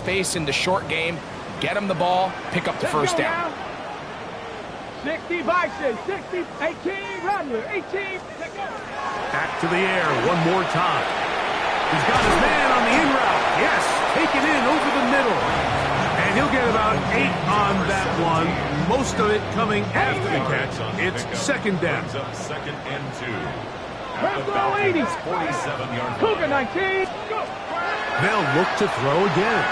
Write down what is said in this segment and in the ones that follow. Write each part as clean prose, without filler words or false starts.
fast-paced in the short game. Get them the ball, pick up the first down. 60 Bison, 60, 18 Rattler, 18. Back to the air one more time. He's got his man on the in route. Yes, take it in over the middle. And he'll get about 8 on that one. Most of it coming after the catch. It's second down. Second and 2. Purple 80. 47-yard Cougar 19. They'll look to throw again.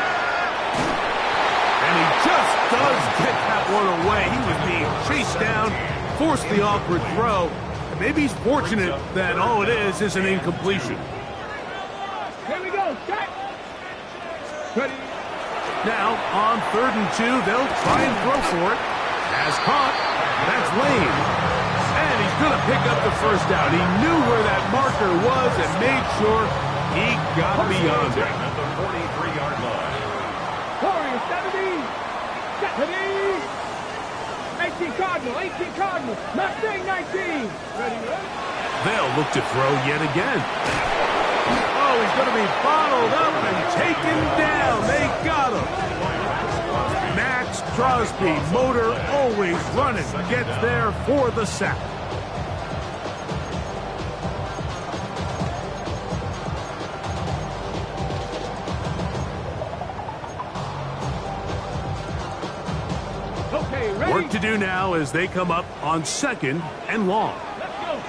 And he just does get that one away. He was being chased down, forced the awkward throw. And maybe he's fortunate that all it is an incompletion. Here we go. Set. Ready. Now, on 3rd and 2, they'll try and throw for it. Has caught. That's Lane. And he's going to pick up the first down. He knew where that marker was and made sure he got beyond it. At the 43-yard line. Warriors 70. 70. 18 Cardinal. 18 Cardinal. Mustang 19. Ready. They'll look to throw yet again. Oh, he's going to be bottled up and taken down. They got him. Max Crosby, motor always running, gets there for the sack. Okay, ready. Work to do now as they come up on 2nd and long. Let's go.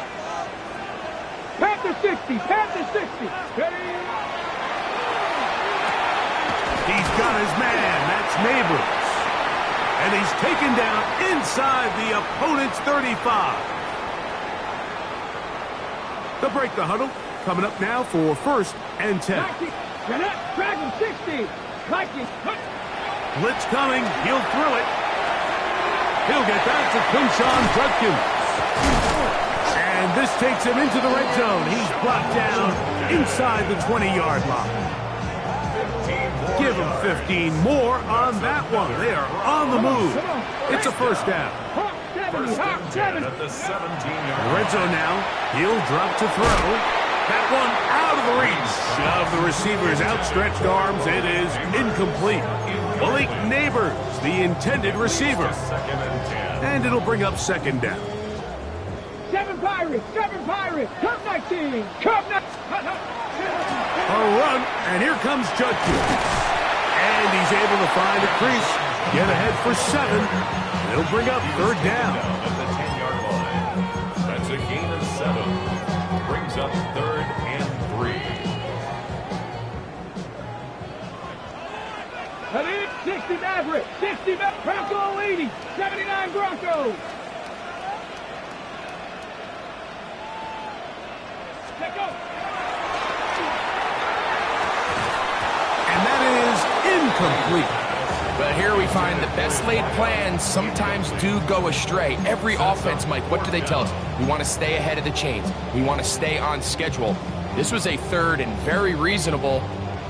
Panther 60. Panther 60. Ready. He's got his man. That's Neighbors. And he's taken down inside the opponent's 35. They'll break the huddle. Coming up now for 1st and 10. Dragon 60. Viking. Blitz coming. He'll throw it. He'll get back to Quinshon Judkins. And this takes him into the red zone. He's brought down inside the 20-yard line. Give him 15 more on that one. They are on the move. It's a first down. First and 10 at the 17-yard line. Red zone now. He'll drop to throw. That one out of the reach of the receiver's outstretched arms. It is incomplete. Malik Neighbors, the intended receiver. Second and 10. And it'll bring up second down. 7 Pirates. 7 Pirates. Cub 19. Cub 19. A run, and here comes Judkins. And he's able to find a crease. Get ahead for 7. They'll bring up third down. At the 10-yard line. That's a gain of 7. Brings up 3rd and 3. Ready? 60 Maverick. 60 Maverick. Bronco 80. 79 Broncos. Let go. And that is incomplete. But here we find the best laid plans sometimes do go astray. Every offense, Mike, what do they tell us? We want to stay ahead of the chains. We want to stay on schedule. This was a 3rd and very reasonable.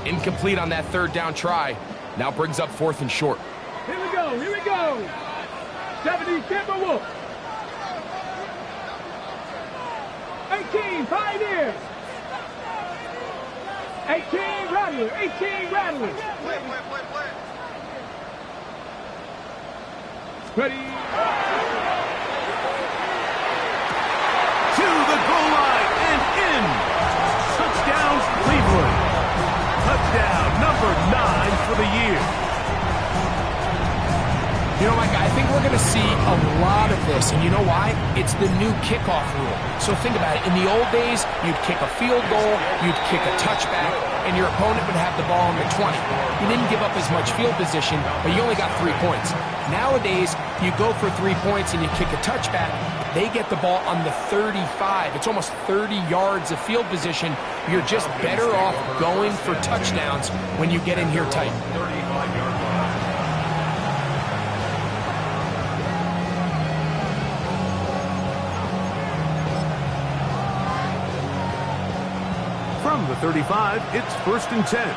Incomplete on that 3rd down try. Now brings up 4th and short. Here we go. Here we go. 70 Timberwolves. 18 Pioneers. 18 Rattler. 18 Rattler. Ready. To the goal line and in. Touchdown, Cleveland. Touchdown number 9 for the year. You know, Mike, I think we're going to see a lot of this, and you know why? It's the new kickoff rule. So think about it. In the old days, you'd kick a field goal, you'd kick a touchback, and your opponent would have the ball on the 20. You didn't give up as much field position, but you only got 3 points. Nowadays, you go for 3 points and you kick a touchback, they get the ball on the 35. It's almost 30 yards of field position. You're just better off going for touchdowns when you get in here tight. 35-yard line. From the 35, it's 1st and 10.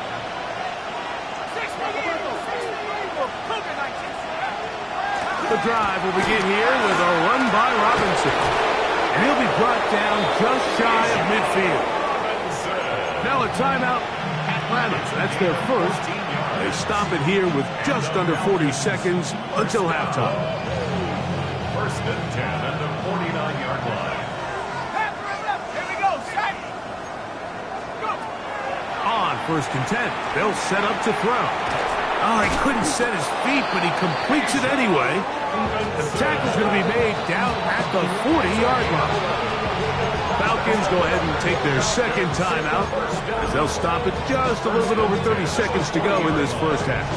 The drive will begin here with a run by Robinson. And he'll be brought down just shy of midfield. Now a timeout, Atlanta. That's their first. They stop it here with just under 40 seconds until halftime. First and 10 at the 49-yard line. Here we go. Set. Go. On first and 10, they'll set up to throw. Oh, he couldn't set his feet, but he completes it anyway. The tackle's going to be made down at the 40-yard line. Falcons go ahead and take their second timeout as they'll stop it just a little bit over 30 seconds to go in this first half.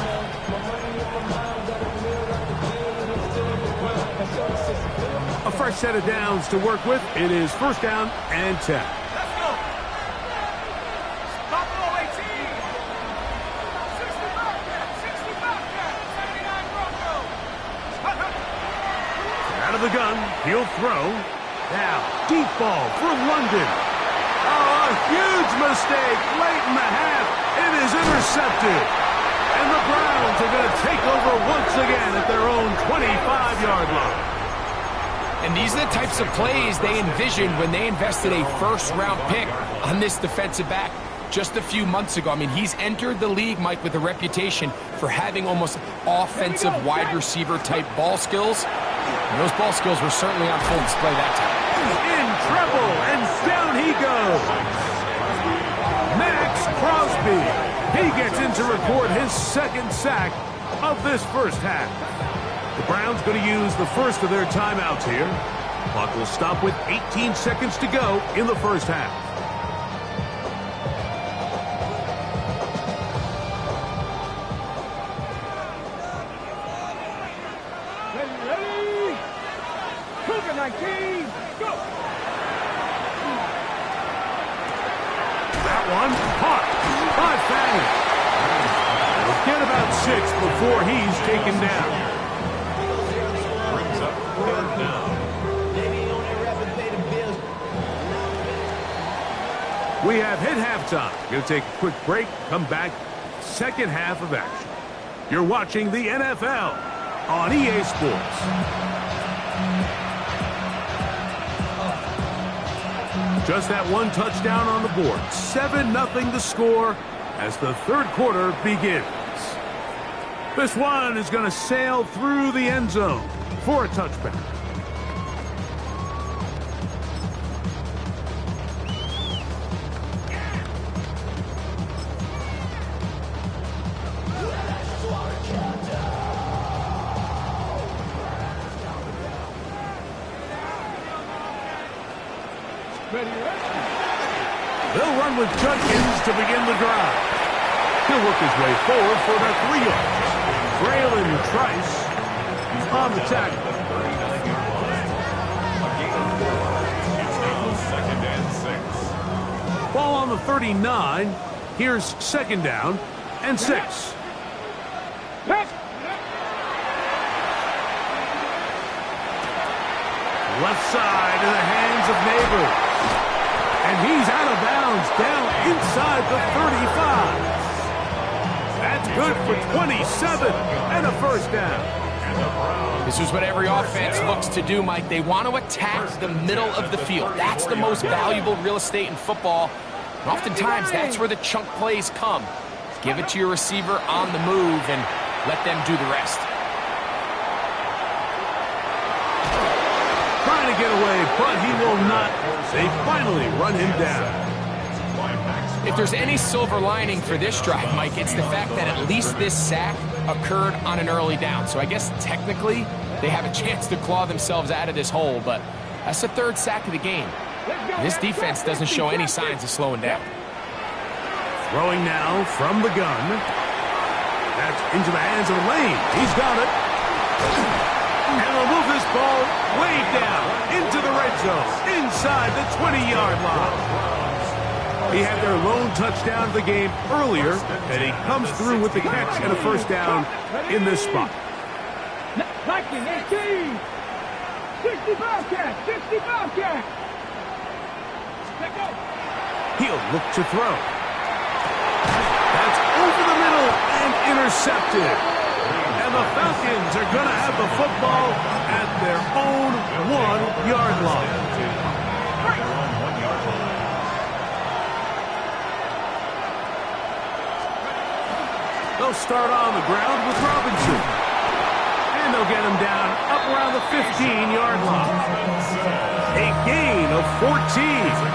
A fresh set of downs to work with. It is first down and 10. Let's go. Buffalo 18. 60 Bobcat. 60 Bobcat. 79 Broncos. Out of the gun, he'll throw. Now, deep ball for London. Oh, a huge mistake late in the half. It is intercepted. And the Browns are going to take over once again at their own 25-yard line. And these are the types of plays they envisioned when they invested a first-round pick on this defensive back just a few months ago. I mean, he's entered the league, Mike, with a reputation for having almost offensive wide receiver type ball skills. And those ball skills were certainly on full display that time. In trouble, and down he goes. Max Crosby. He gets in to record his second sack of this first half. The Browns going to use the first of their timeouts here. Clock will stop with 18 seconds to go in the first half. Ready. Cougar 19. Go. That one caught by Fanning. We'll get about 6 before he's taken down. Brings up third down. We have hit halftime. Going to take a quick break, come back, second half of action. You're watching the NFL on EA Sports. Just that one touchdown on the board. 7-0 the score as the third quarter begins. This one is going to sail through the end zone for a touchback. They'll run with Judkins to begin the drive. He'll work his way forward for about 3 yards. Braylon Trice on the tackle. Second and 6. Ball on the 39. Here's second down and 6. Left side in the hands of Neighbors. And he's out of bounds down inside the 35. That's good for 27 and a first down. This is what every offense looks to do, Mike. They want to attack the middle of the field. That's the most valuable real estate in football. And oftentimes, that's where the chunk plays come. Give it to your receiver on the move and let them do the rest. Trying to get away, but he will not. They finally run him down. If there's any silver lining for this drive, Mike, it's the fact that at least this sack occurred on an early down. So I guess technically they have a chance to claw themselves out of this hole, but that's the third sack of the game. This defense doesn't show any signs of slowing down. Throwing now from the gun. That's into the hands of Lane. He's got it. And they'll move this ball way down into the red zone, inside the 20-yard line. He had their lone touchdown of the game earlier, and he comes through with the catch and a first down in this spot. 19-18. 60 Bobcat. 60 Bobcat. Let go. He'll look to throw. That's over the middle and intercepted. And the Falcons are going to have the football at their own 1-yard line. They'll start on the ground with Robinson. And they'll get him down up around the 15-yard line. A gain of 14.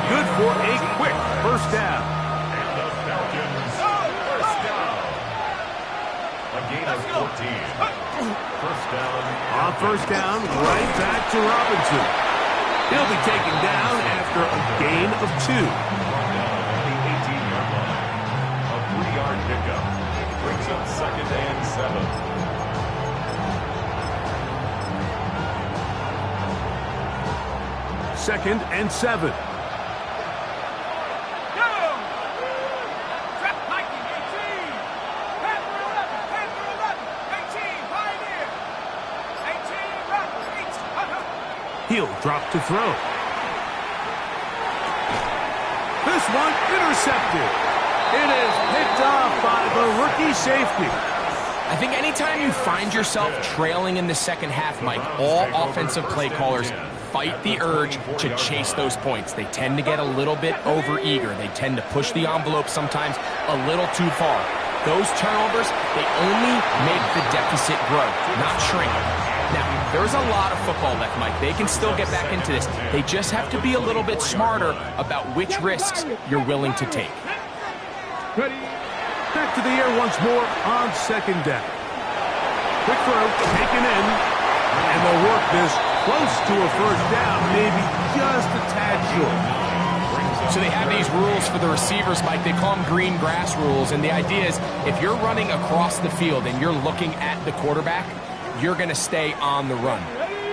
Good for a quick first down. And the Falcons first down. A gain of 14. First down. On first down, right back to Robinson. He'll be taken down after a gain of 2. On the 18-yard line. A 3-yard pickup. Brings up 2nd and 7. Second and 7. He'll drop to throw. This one intercepted. It is picked off by the rookie safety. I think anytime you find yourself trailing in the second half, Mike, all offensive play callers fight the urge to chase those points. They tend to get a little bit overeager. They tend to push the envelope sometimes a little too far. Those turnovers, they only make the deficit grow, not shrink. Now, there's a lot of football left, Mike. They can still get back into this. They just have to be a little bit smarter about which risks you're willing to take. Back to the air once more on second down. Quick throw, taken in, and they'll work this close to a first down, maybe just a tad short. So they have these rules for the receivers, Mike. They call them green grass rules, and the idea is if you're running across the field and you're looking at the quarterback, you're going to stay on the run.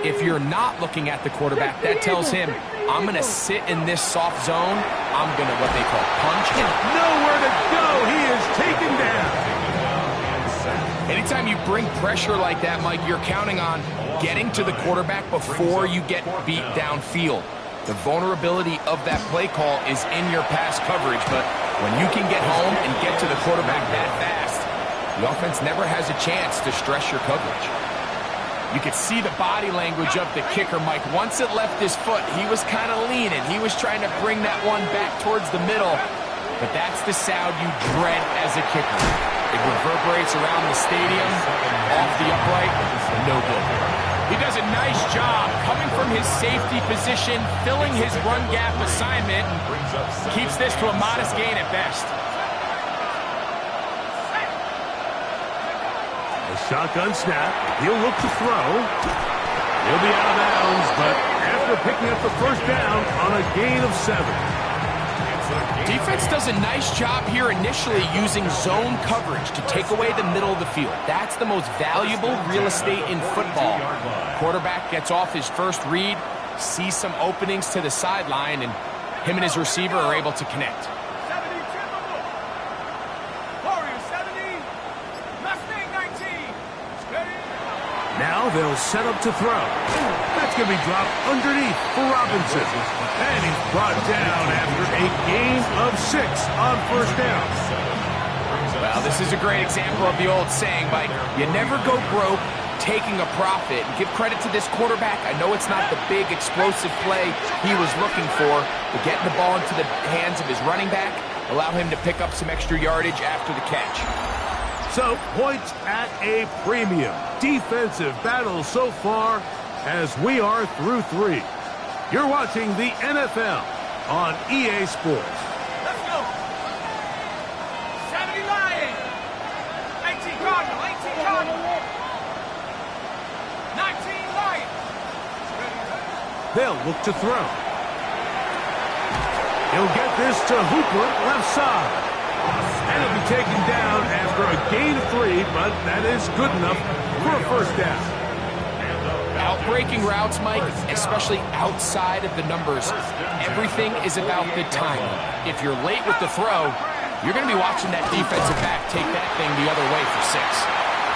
If you're not looking at the quarterback, that tells him, I'm going to sit in this soft zone. I'm going to what they call punch. Nowhere to go. He is taken down. Anytime you bring pressure like that, Mike, you're counting on getting to the quarterback before you get beat downfield. The vulnerability of that play call is in your pass coverage, but when you can get home and get to the quarterback that fast, the offense never has a chance to stress your coverage. You could see the body language of the kicker, Mike. Once it left his foot, he was kind of leaning. He was trying to bring that one back towards the middle. But that's the sound you dread as a kicker. It reverberates around the stadium, off the upright, no good. He does a nice job coming from his safety position, filling his run gap assignment, and keeps this to a modest gain at best. A shotgun snap. He'll look to throw. He'll be out of bounds, but after picking up the first down on a gain of 7. Defense does a nice job here initially using zone coverage to take away the middle of the field. That's the most valuable real estate in football. Quarterback gets off his first read, sees some openings to the sideline, and him and his receiver are able to connect. Now they'll set up to throw. That's going to be dropped underneath for Robinson. And he's brought down after a gain of 6 on first down. Well, this is a great example of the old saying, Mike, you never go broke taking a profit. And give credit to this quarterback. I know it's not the big explosive play he was looking for, but getting the ball into the hands of his running back allow him to pick up some extra yardage after the catch. So, points at a premium. Defensive battle so far as we are through 3. You're watching the NFL on EA Sports. Let's go. 70 Lions. 18 Cardinal. 18 Cardinal. 19 Lions. They'll look to throw. He'll get this to Hooper, left side. And it'll be taken down after a gain of 3, but that is good enough for a first down. Outbreaking routes, Mike, especially outside of the numbers, everything is about the timing. If you're late with the throw, you're going to be watching that defensive back take that thing the other way for 6.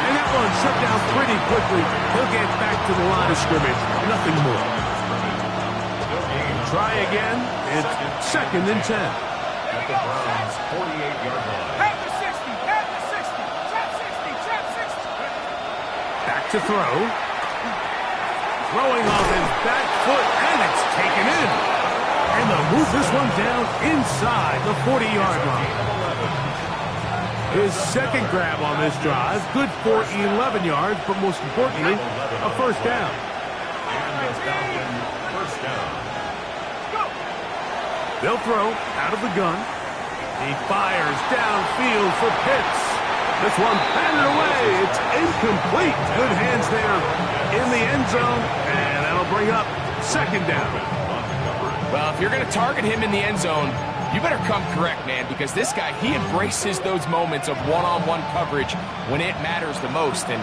And that one shut down pretty quickly. He'll get back to the line of scrimmage, nothing more. Try again. It's 2nd and 10. At the Browns' 48-yard line. Half the 60. Half the 60. Trap 60. Trap 60. Back to throw. Throwing off his back foot, and it's taken in. And they'll move this one down inside the 40-yard line. His second grab on this drive, good for 11 yards, but most importantly, a first down. And the Falcon first down. They'll throw out of the gun. He fires downfield for Pitts. This one batted away. It's incomplete. Good hands there in the end zone, and that'll bring up second down. Well, if you're going to target him in the end zone, you better come correct, man, because this guy, he embraces those moments of one-on-one coverage when it matters the most, and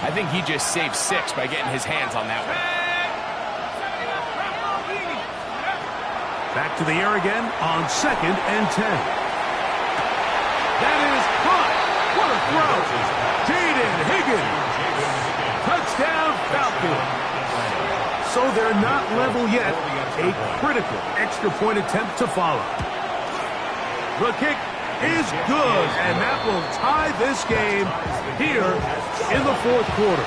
I think he just saved 6 by getting his hands on that one. Back to the air again on 2nd and 10. That is caught. What a throw. Jaden Higgins. Touchdown Falcons. So they're not level yet. A critical extra point attempt to follow. The kick is good, and that will tie this game here in the 4th quarter.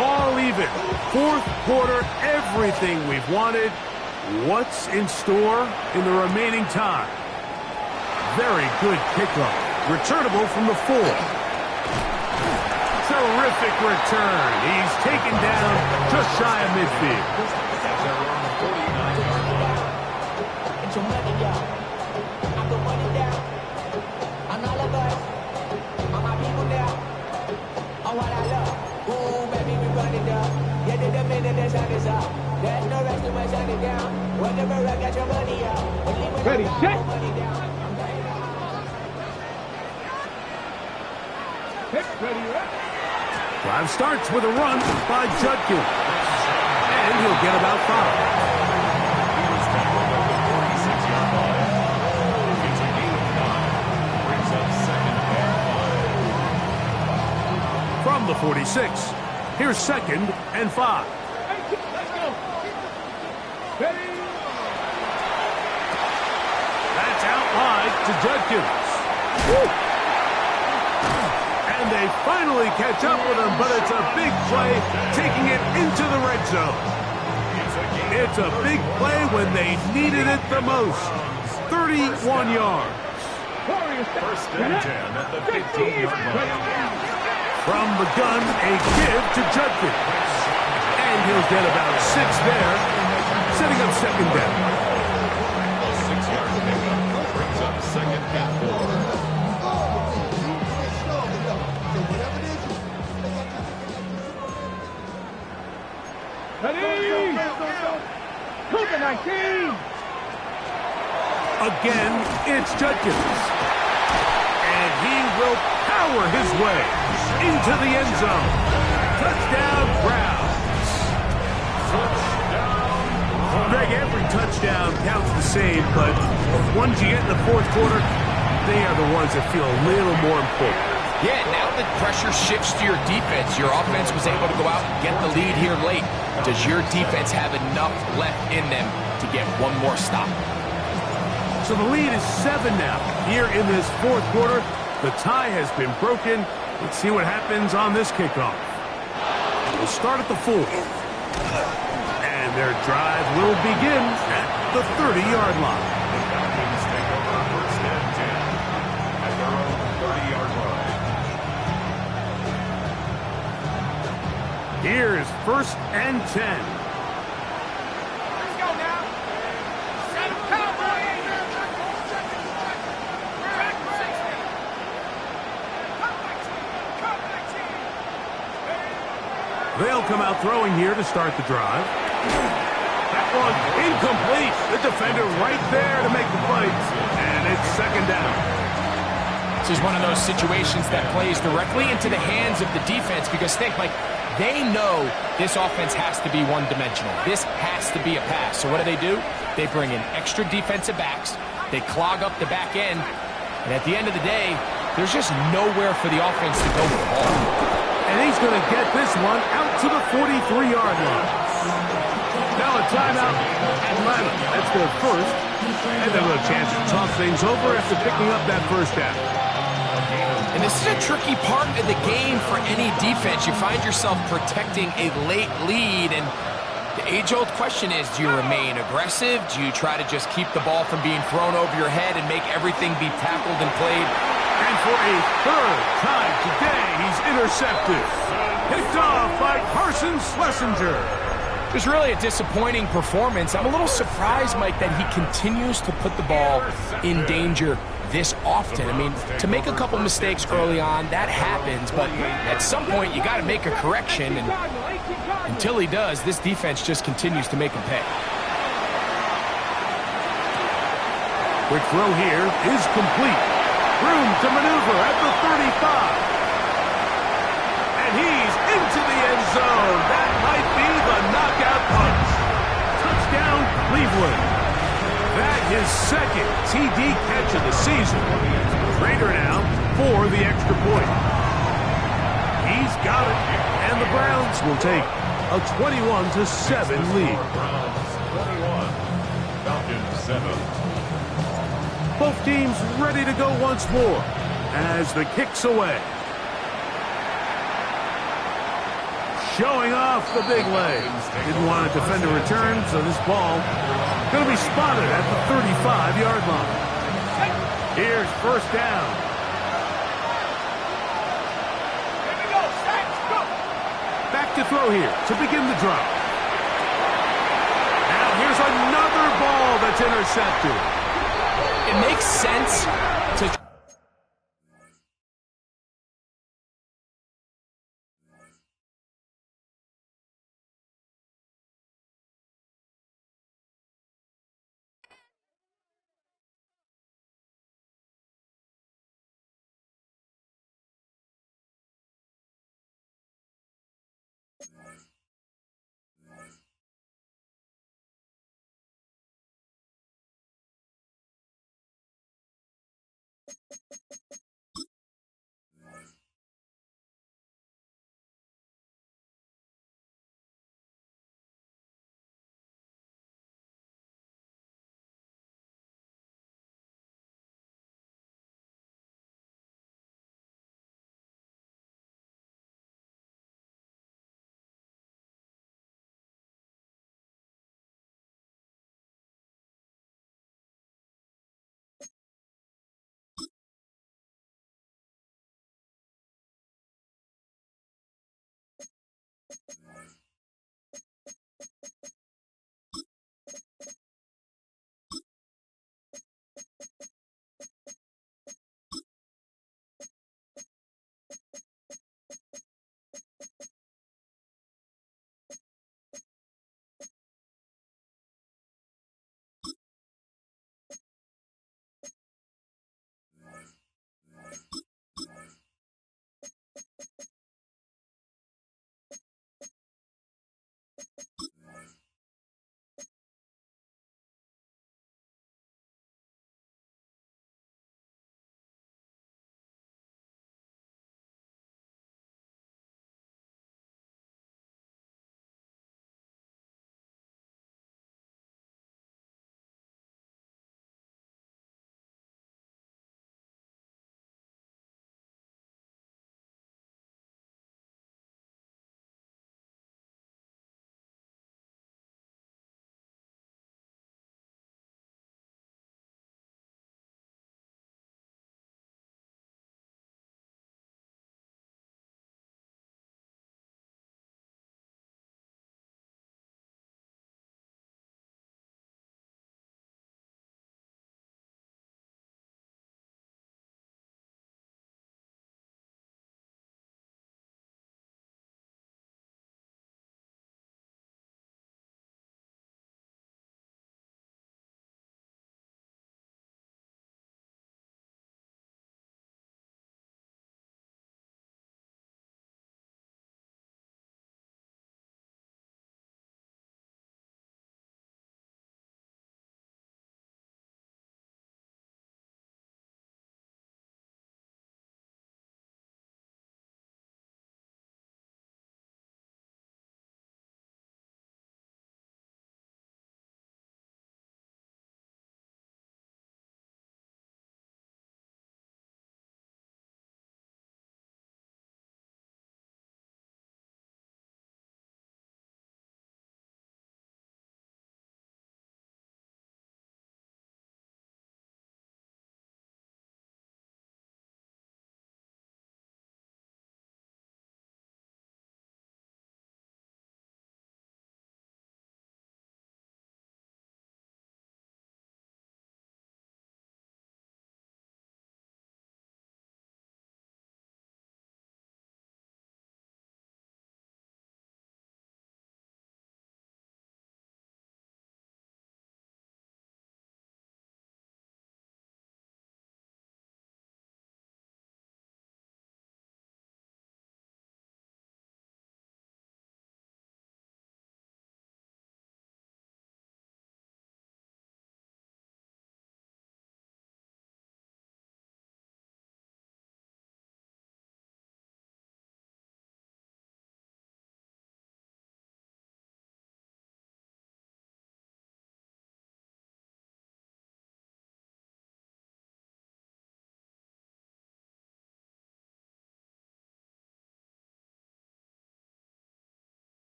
All even. 4th quarter, everything we've wanted. What's in store in the remaining time? Very good kickoff. Returnable from the 4. Terrific return. He's taken down just shy of midfield. Ready, set. Pick, ready, set. Drive starts with a run by Judkins. And he'll get about 5. He was tackled at the 46-yard line. It's a gain of 9. Brings up second and 5. From the 46, here's 2nd and 5. Let's go. Ready. That's out wide to Judkins. Woo! And they finally catch up with him, but it's a big play, taking it into the red zone. It's a big play when they needed it the most. 31 yards. First and 10 at the 15-yard line. From the gun, a give to Judkins. And he'll get about 6 there, setting up second down. A 6-yard pickup brings up second and 4. Ready. Cooper 19. Again, it's Judkins. And he will power his way into the end zone. Touchdown, Browns. Greg, every touchdown counts the same, but ones you get in the 4th quarter, they are the ones that feel a little more important. Yeah, now that pressure shifts to your defense, your offense was able to go out and get the lead here late. Does your defense have enough left in them to get one more stop? So the lead is 7 now. Here in this 4th quarter, the tie has been broken. Let's see what happens on this kickoff. We'll start at the 4. And their drive will begin at the 30-yard line. The Falcons take over first and 10 at their own 30-yard line. Here's 1st and 10. Let's go now. Set him, Cowboy. They'll come out throwing here to start the drive. That one incomplete. The defender right there to make the play. And it's second down. This is one of those situations that plays directly into the hands of the defense because think, like, they know this offense has to be one-dimensional. This has to be a pass. So what do? They bring in extra defensive backs. They clog up the back end. And at the end of the day, there's just nowhere for the offense to go with the ball. And he's going to get this one out to the 43-yard line. Now a timeout, Atlanta. That's their first. And they'll have a chance to talk things over after picking up that first down. And this is a tricky part of the game for any defense. You find yourself protecting a late lead, and The age-old question is, do you remain aggressive? Do you try to just keep the ball from being thrown over your head and make everything be tackled and played? And for a third time today, he's intercepted. Picked off by Carson Schlesinger. Just really a disappointing performance. I'm a little surprised, Mike, that he continues to put the ball in danger this often. I mean, to make a couple mistakes early on, that happens, but at some point you got to make a correction, and until he does, this defense just continues to make him pay. Quick throw here is complete. Room to maneuver at the 35. And he's into the end zone. That might be the knockout punch. Touchdown, Cleveland. That his second TD catch of the season. Trader now for the extra point. He's got it. And the Browns will take a 21-7 lead. Browns 21, Falcons 7. Both teams ready to go once more as the kick's away. Showing off the big leg. Didn't want to defend a return, so this ball going to be spotted at the 35-yard line. Here's first down. Back to throw here to begin the drive. Now here's another ball that's intercepted. It makes sense to